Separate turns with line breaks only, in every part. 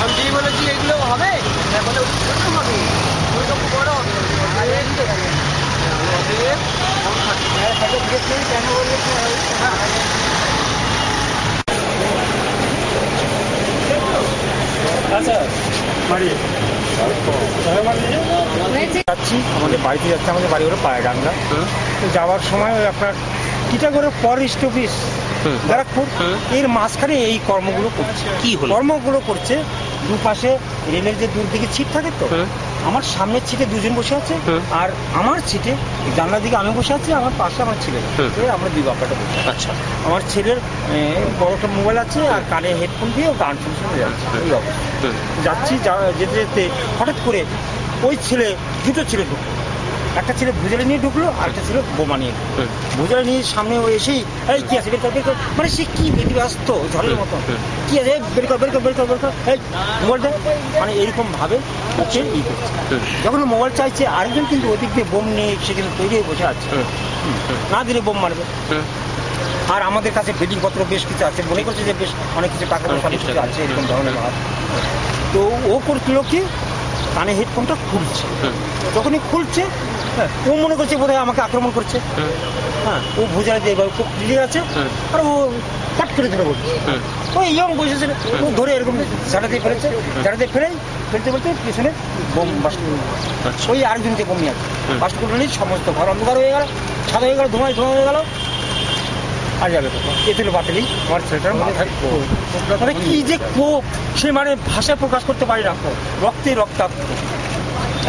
আমি বলেছি এগুলো হবে, বলে ছোট হবে, ওইরকম বড় হবে।
আচ্ছা বাড়ি যাচ্ছি, আমাদের বাড়িতে যাচ্ছে, আমাদের বাড়ি হলো পায়রাডাঙ্গা। তো যাওয়ার সময় ওই আপনার টিটাগড়ের পর স্টপেজ ব্যারাকপুর, এর মাঝখানে এই কর্মগুলো করছে।
কি হলো?
কর্মগুলো করছে দুপাশে রেলের যে দূর দিকে ছিট থাকে, তো আমার সামনের ছিটে দুজন বসে আছে, আর আমার ছিটে জানলার দিকে আমি বসে আছি, আমার পাশে আমার ছেলে, আমরা দুই বাপ্পাটা বসে।
আচ্ছা,
আমার ছেলের বড়টা মোবাইল আছে আর কানে হেডফোন দিয়ে গান শুনে যাচ্ছে। এই অবস্থা যাচ্ছি, যেতে যেতে হঠাৎ করে ওই ছেলে, দুটো ছেলে ঢুকলো। একটা ছেলে ভুজালি নিয়ে ঢুকলো, আর একটা ছেলে বোমা নিয়ে ঢুকলো। ভুজালি নিয়ে সামনে ও এসেই এই কি আছে, বের কর, মানে সে কি ব্যস্ত ঝড়ের মতো, কি আছে বের কর, এই মোবাইলটা, মানে এইরকম ভাবে ওকে ই করছে। যখন মোবাইল চাইছে, আরেকজন কিন্তু ওদিক দিয়ে বোম নিয়ে সেখানে তৈরি হয়ে বসে আছে, না দিলে বোম মারবে। আর আমাদের কাছে বেডিং পত্র বেশ কিছু আছে, মনে করছে যে বেশ অনেক কিছু টাকা পয়সা কিছু আছে, এরকম ধরনের ভাব। তো ও করছিল কি, কানে হেডফোনটা খুলছে, যখনই খুলছে ও মনে করছে বোধহয় আমাকে আক্রমণ করছে। হ্যাঁ, ও ভুজারে দিয়ে খুব ক্লিয়ার আছে, আর ও পাট করে ধরে বলছে। ওই ইয়ং বসেছে, ও ধরে এরকম ঝাড়া দিয়ে ফেলেছে, ফেলতে বলতে পেছনে বোম বাস্ট করে, ওই আরেকজনকে বোম নিয়ে আসছে, বাস্ট করে নিয়ে সমস্ত ঘর অন্ধকার হয়ে গেল, সাদা হয়ে গেল, ধোঁয়া হয়ে গেল। আর যাবে কোথাও, এ ছিল বাতিলি আমার ছেলেটার মাথায় কোপ। মানে কি যে কোপ, সে মানে ভাষায় প্রকাশ করতে পারি না, রক্তে রক্তাক্ত।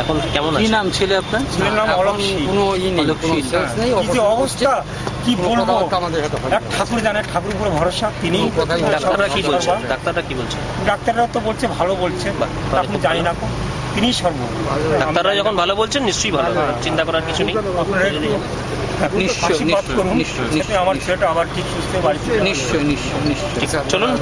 এখন কেমন
কি
আছে?
নাম ছেলে আপনার?
ছেলের নাম অলক্ষী।
কোনো ই নেই, কোনো সেন্স নেই,
কি যে অবস্থা, কি বলবো, এক ঠাকুর জানে, ঠাকুর উপরে ভরসা, তিনি।
ডাক্তাররা কি বলছে?
ডাক্তাররা তো বলছে ভালো বলছে, আপনি জানি না, তিনিই সর্ব।
ডাক্তাররা যখন ভালো বলছেন নিশ্চয়ই ভালো, চিন্তা করার কিছু নেই।
আশীর্বাদ করুন, আমার ছেলেটা আবার ঠিক সুস্থ বাড়ি।
নিশ্চয়ই।
চলুন।